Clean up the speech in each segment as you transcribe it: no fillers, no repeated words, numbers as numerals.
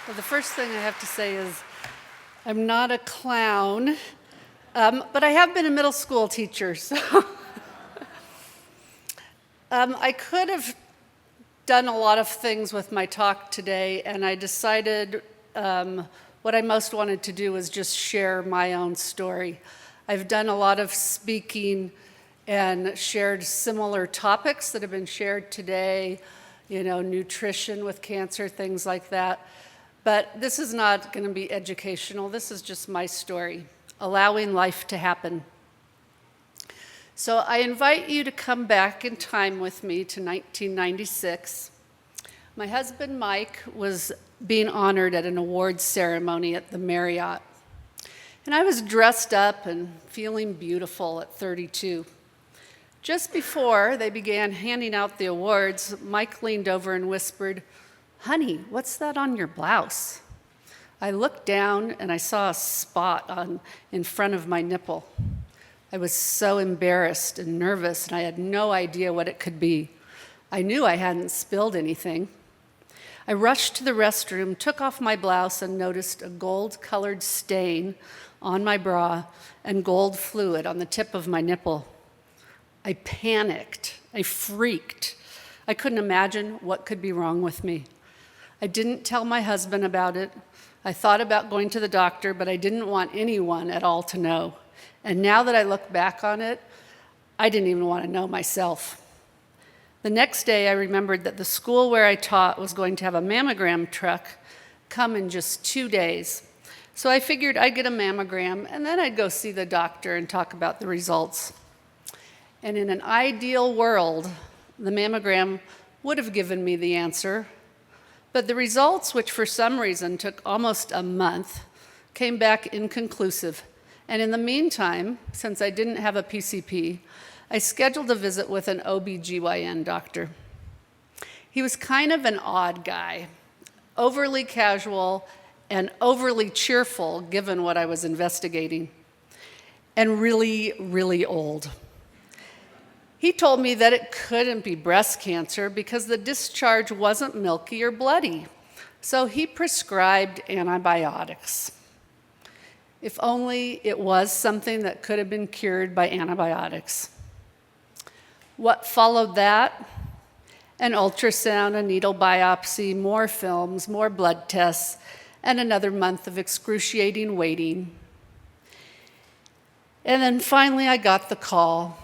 Well, the first thing I have to say is I'm not a clown, but I have been a middle school teacher, so I could have done a lot of things with my talk today, and I decided what I most wanted to do was just share my own story. I've done a lot of speaking and shared similar topics that have been shared today, nutrition with cancer, things like that. But this is not going to be educational. This is just my story, allowing life to happen. So I invite you to come back in time with me to 1996. My husband, Mike, was being honored at an awards ceremony at the Marriott. And I was dressed up and feeling beautiful at 32. Just before they began handing out the awards, Mike leaned over and whispered, "Honey, what's that on your blouse?" I looked down and I saw a spot in front of my nipple. I was so embarrassed and nervous, and I had no idea what it could be. I knew I hadn't spilled anything. I rushed to the restroom, took off my blouse, and noticed a gold-colored stain on my bra and gold fluid on the tip of my nipple. I panicked. I freaked. I couldn't imagine what could be wrong with me. I didn't tell my husband about it. I thought about going to the doctor, but I didn't want anyone at all to know. And now that I look back on it, I didn't even want to know myself. The next day, I remembered that the school where I taught was going to have a mammogram truck come in just 2 days. So I figured I'd get a mammogram, and then I'd go see the doctor and talk about the results. And in an ideal world, the mammogram would have given me the answer. But the results, which for some reason took almost a month, came back inconclusive. And in the meantime, since I didn't have a PCP, I scheduled a visit with an OB/GYN doctor. He was kind of an odd guy, overly casual and overly cheerful given what I was investigating, and really, really old. He told me that it couldn't be breast cancer because the discharge wasn't milky or bloody. So he prescribed antibiotics. If only it was something that could have been cured by antibiotics. What followed that? An ultrasound, a needle biopsy, more films, more blood tests, and another month of excruciating waiting. And then finally I got the call.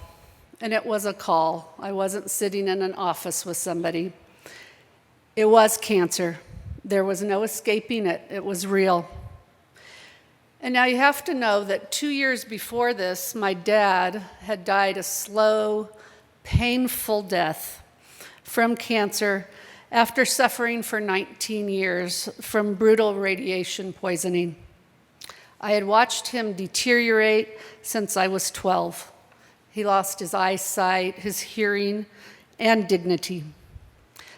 And it was a call. I wasn't sitting in an office with somebody. It was cancer. There was no escaping it. It was real. And now you have to know that 2 years before this, my dad had died a slow, painful death from cancer after suffering for 19 years from brutal radiation poisoning. I had watched him deteriorate since I was 12. He lost his eyesight, his hearing, and dignity.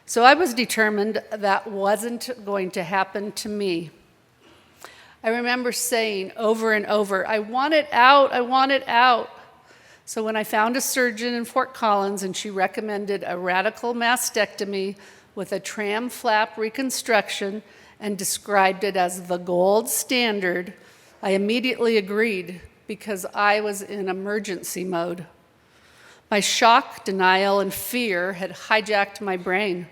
So I was determined that wasn't going to happen to me. I remember saying over and over, "I want it out, I want it out." So when I found a surgeon in Fort Collins and she recommended a radical mastectomy with a tram flap reconstruction and described it as the gold standard, I immediately agreed because I was in emergency mode. My shock, denial, and fear had hijacked my brain.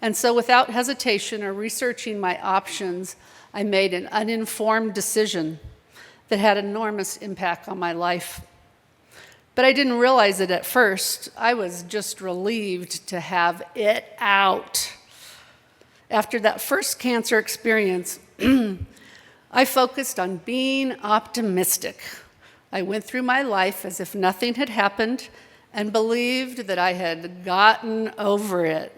And so without hesitation or researching my options, I made an uninformed decision that had enormous impact on my life. But I didn't realize it at first. I was just relieved to have it out. After that first cancer experience, I focused on being optimistic. I went through my life as if nothing had happened and believed that I had gotten over it.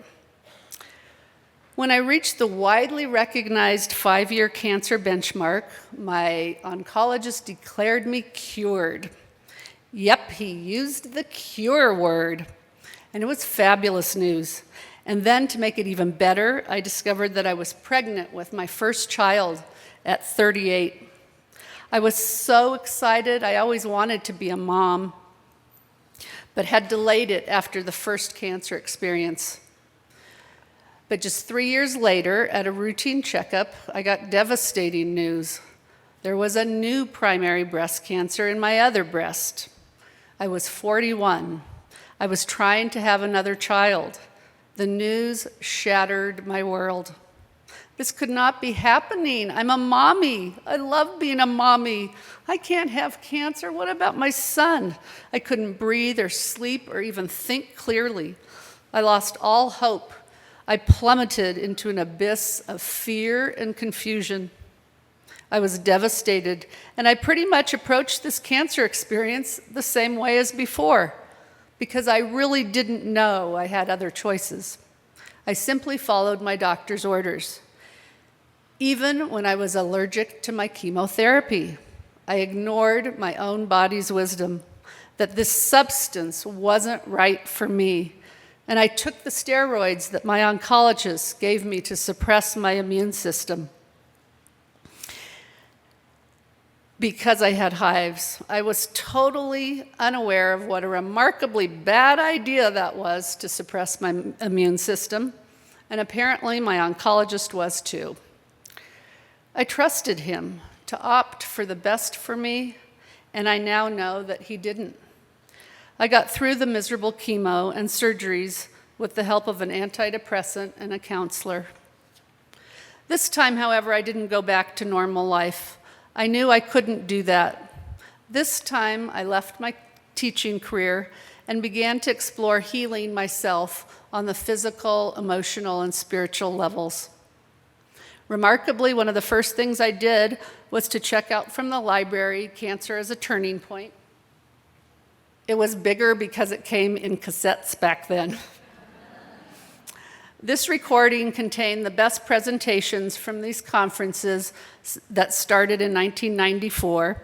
When I reached the widely recognized 5-year cancer benchmark, my oncologist declared me cured. Yep, he used the cure word, and it was fabulous news. And then to make it even better, I discovered that I was pregnant with my first child at 38. I was so excited. I always wanted to be a mom, but had delayed it after the first cancer experience. But just 3 years later, at a routine checkup, I got devastating news. There was a new primary breast cancer in my other breast. I was 41. I was trying to have another child. The news shattered my world. This could not be happening. I'm a mommy. I love being a mommy. I can't have cancer. What about my son? I couldn't breathe or sleep or even think clearly. I lost all hope. I plummeted into an abyss of fear and confusion. I was devastated, and I pretty much approached this cancer experience the same way as before, because I really didn't know I had other choices. I simply followed my doctor's orders. Even when I was allergic to my chemotherapy, I ignored my own body's wisdom that this substance wasn't right for me, and I took the steroids that my oncologist gave me to suppress my immune system. Because I had hives, I was totally unaware of what a remarkably bad idea that was to suppress my immune system, and apparently my oncologist was too. I trusted him to opt for the best for me, and I now know that he didn't. I got through the miserable chemo and surgeries with the help of an antidepressant and a counselor. This time, however, I didn't go back to normal life. I knew I couldn't do that. This time, I left my teaching career and began to explore healing myself on the physical, emotional, and spiritual levels. Remarkably, one of the first things I did was to check out from the library Cancer as a Turning Point. It was bigger because it came in cassettes back then. This recording contained the best presentations from these conferences that started in 1994.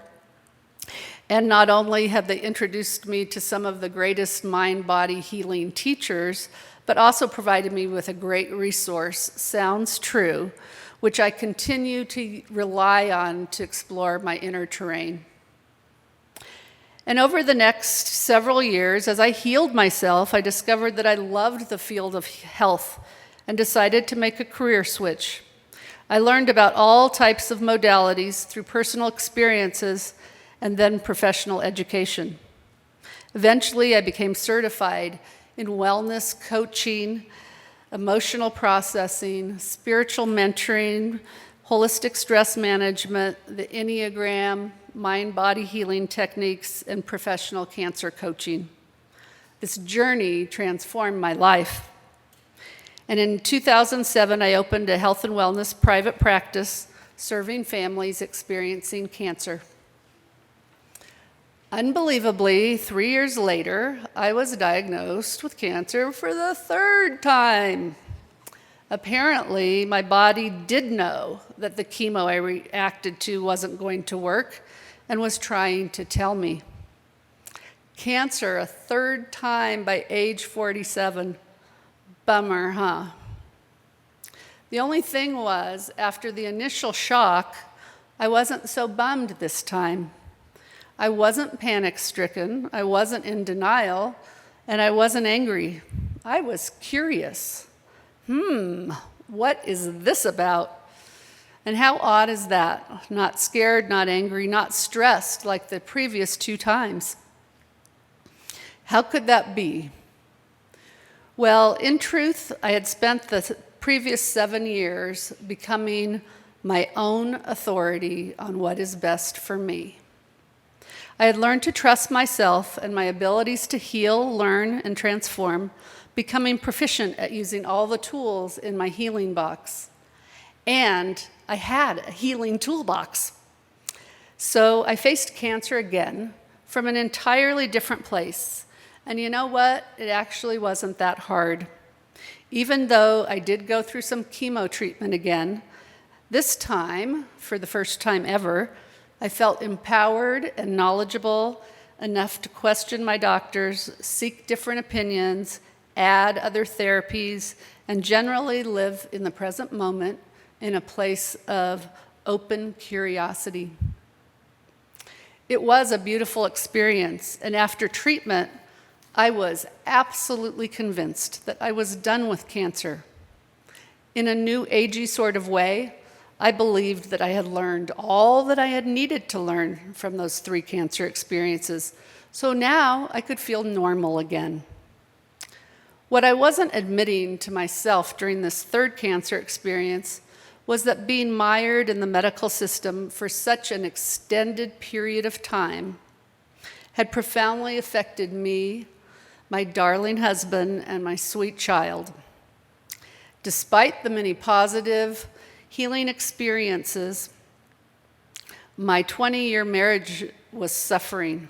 And not only have they introduced me to some of the greatest mind-body healing teachers, but also provided me with a great resource, Sounds True, which I continue to rely on to explore my inner terrain. And over the next several years, as I healed myself, I discovered that I loved the field of health and decided to make a career switch. I learned about all types of modalities through personal experiences and then professional education. Eventually, I became certified in wellness coaching, emotional processing, spiritual mentoring, holistic stress management, the Enneagram, mind-body healing techniques, and professional cancer coaching. This journey transformed my life. And in 2007, I opened a health and wellness private practice serving families experiencing cancer. Unbelievably, 3 years later, I was diagnosed with cancer for the third time. Apparently, my body did know that the chemo I reacted to wasn't going to work and was trying to tell me. Cancer a third time by age 47. Bummer, huh? The only thing was, after the initial shock, I wasn't so bummed this time. I wasn't panic-stricken, I wasn't in denial, and I wasn't angry. I was curious. What is this about? And how odd is that? Not scared, not angry, not stressed like the previous 2 times. How could that be? Well, in truth, I had spent the previous 7 years becoming my own authority on what is best for me. I had learned to trust myself and my abilities to heal, learn, and transform, becoming proficient at using all the tools in my healing box. And I had a healing toolbox. So I faced cancer again from an entirely different place. And you know what? It actually wasn't that hard. Even though I did go through some chemo treatment again, this time, for the first time ever, I felt empowered and knowledgeable enough to question my doctors, seek different opinions, add other therapies, and generally live in the present moment in a place of open curiosity. It was a beautiful experience, and after treatment, I was absolutely convinced that I was done with cancer. In a new agey sort of way, I believed that I had learned all that I had needed to learn from those 3 cancer experiences, so now I could feel normal again. What I wasn't admitting to myself during this 3rd cancer experience was that being mired in the medical system for such an extended period of time had profoundly affected me, my darling husband, and my sweet child. Despite the many positive, healing experiences, my 20-year marriage was suffering.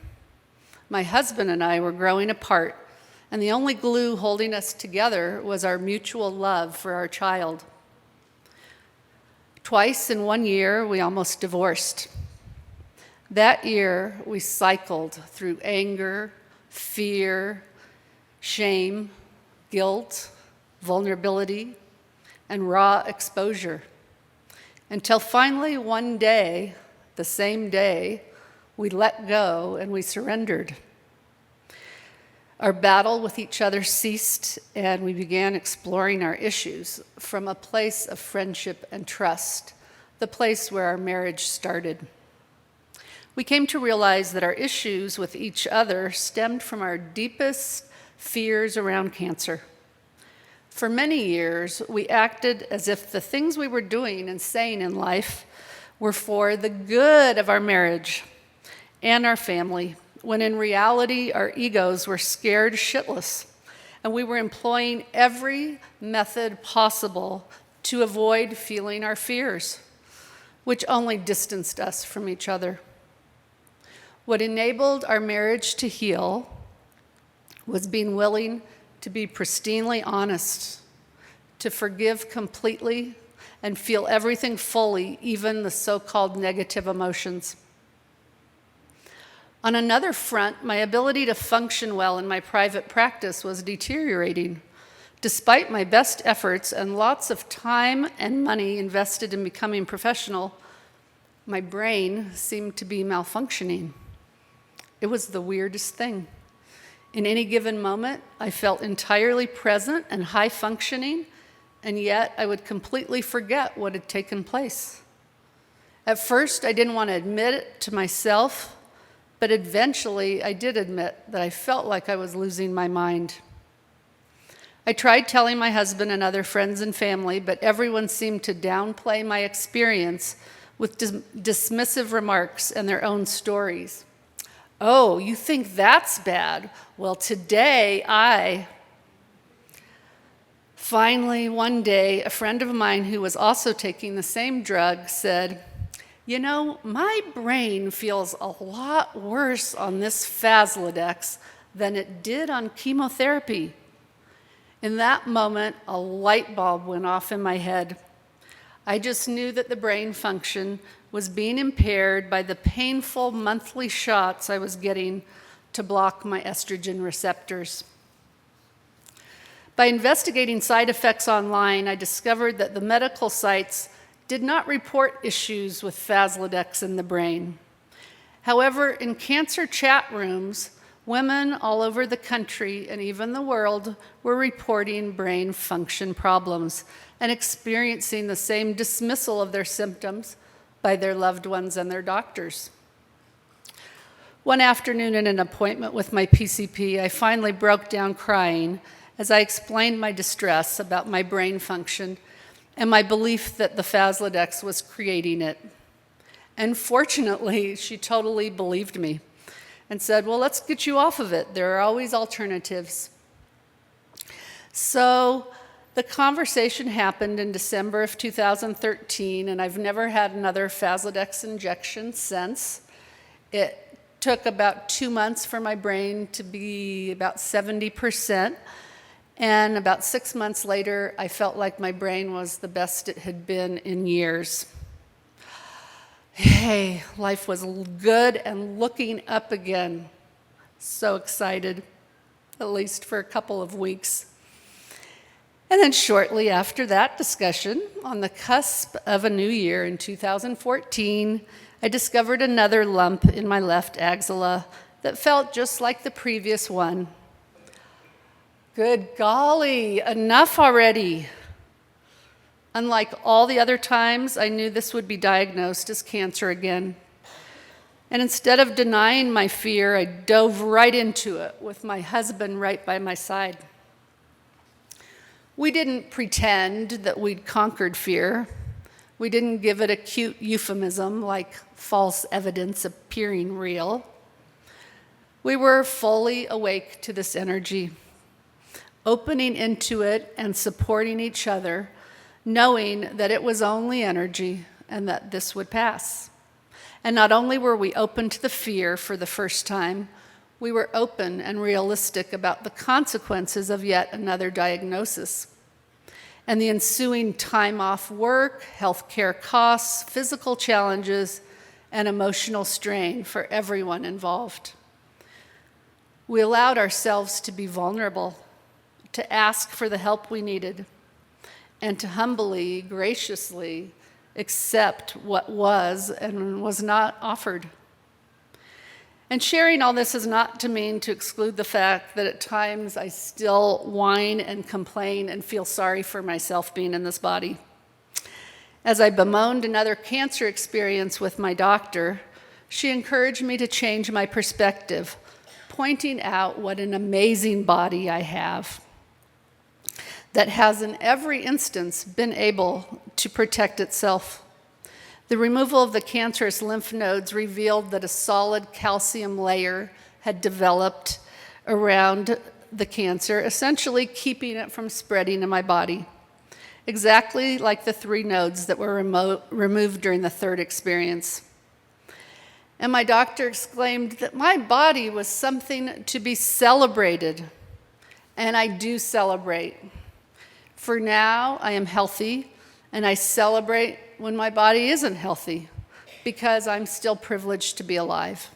My husband and I were growing apart, and the only glue holding us together was our mutual love for our child. Twice in 1 year, we almost divorced. That year, we cycled through anger, fear, shame, guilt, vulnerability, and raw exposure, until finally one day, the same day, we let go and we surrendered. Our battle with each other ceased, and we began exploring our issues from a place of friendship and trust, the place where our marriage started. We came to realize that our issues with each other stemmed from our deepest fears around cancer. For many years, we acted as if the things we were doing and saying in life were for the good of our marriage and our family, when in reality, our egos were scared shitless, and we were employing every method possible to avoid feeling our fears, which only distanced us from each other. What enabled our marriage to heal was being willing to be pristinely honest, to forgive completely, and feel everything fully, even the so-called negative emotions. On another front, my ability to function well in my private practice was deteriorating. Despite my best efforts and lots of time and money invested in becoming professional, my brain seemed to be malfunctioning. It was the weirdest thing. In any given moment, I felt entirely present and high functioning, and yet I would completely forget what had taken place. At first, I didn't want to admit it to myself, but eventually I did admit that I felt like I was losing my mind. I tried telling my husband and other friends and family, but everyone seemed to downplay my experience with dismissive remarks and their own stories. Oh, you think that's bad? Well, today Finally, one day, a friend of mine who was also taking the same drug said, "You know, my brain feels a lot worse on this Faslodex than it did on chemotherapy." In that moment, a light bulb went off in my head. I just knew that the brain function was being impaired by the painful monthly shots I was getting to block my estrogen receptors. By investigating side effects online, I discovered that the medical sites did not report issues with Faslodex in the brain. However, in cancer chat rooms, women all over the country and even the world were reporting brain function problems and experiencing the same dismissal of their symptoms by their loved ones and their doctors. One afternoon in an appointment with my PCP, I finally broke down crying as I explained my distress about my brain function and my belief that the Faslodex was creating it. And fortunately, she totally believed me and said, "Well, let's get you off of it. There are always alternatives." So the conversation happened in December of 2013, and I've never had another Faslodex injection since. It took about 2 months for my brain to be about 70%. And about 6 months later, I felt like my brain was the best it had been in years. Hey, life was good and looking up again. So excited, at least for a couple of weeks. And then shortly after that discussion, on the cusp of a new year in 2014, I discovered another lump in my left axilla that felt just like the previous one. Good golly, enough already. Unlike all the other times, I knew this would be diagnosed as cancer again. And instead of denying my fear, I dove right into it with my husband right by my side. We didn't pretend that we'd conquered fear. We didn't give it a cute euphemism like false evidence appearing real. We were fully awake to this energy, opening into it and supporting each other, knowing that it was only energy and that this would pass. And not only were we open to the fear for the first time, we were open and realistic about the consequences of yet another diagnosis and the ensuing time off work, healthcare costs, physical challenges, and emotional strain for everyone involved. We allowed ourselves to be vulnerable, to ask for the help we needed, and to humbly, graciously accept what was and was not offered. And sharing all this is not to mean to exclude the fact that at times I still whine and complain and feel sorry for myself being in this body. As I bemoaned another cancer experience with my doctor, she encouraged me to change my perspective, pointing out what an amazing body I have that has in every instance been able to protect itself. The removal of the cancerous lymph nodes revealed that a solid calcium layer had developed around the cancer, essentially keeping it from spreading in my body, exactly like the 3 nodes that were removed during the 3rd experience. And my doctor exclaimed that my body was something to be celebrated, and I do celebrate. For now, I am healthy, and I celebrate when my body isn't healthy because I'm still privileged to be alive.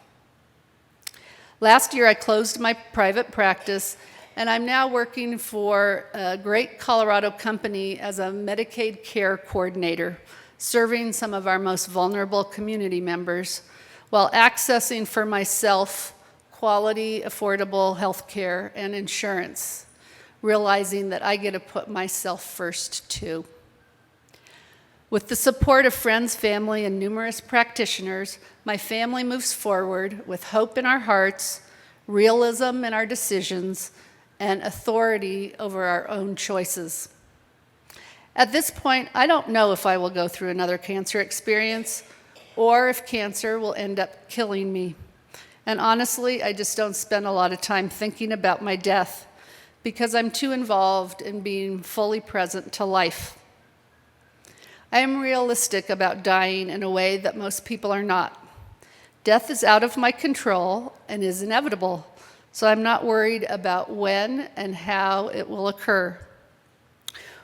Last year, I closed my private practice, and I'm now working for a great Colorado company as a Medicaid care coordinator, serving some of our most vulnerable community members while accessing for myself quality, affordable health care and insurance, realizing that I get to put myself first too. With the support of friends, family, and numerous practitioners, my family moves forward with hope in our hearts, realism in our decisions, and authority over our own choices. At this point, I don't know if I will go through another cancer experience or if cancer will end up killing me. And honestly, I just don't spend a lot of time thinking about my death because I'm too involved in being fully present to life. I am realistic about dying in a way that most people are not. Death is out of my control and is inevitable, so I'm not worried about when and how it will occur.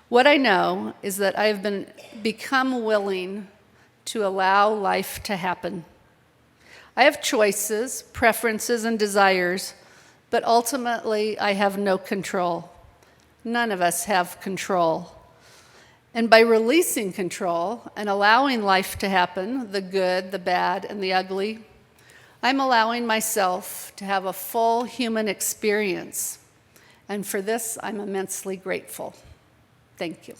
What I know is that I have become willing to allow life to happen. I have choices, preferences, and desires, but ultimately I have no control. None of us have control. And by releasing control and allowing life to happen, the good, the bad, and the ugly, I'm allowing myself to have a full human experience. And for this, I'm immensely grateful. Thank you.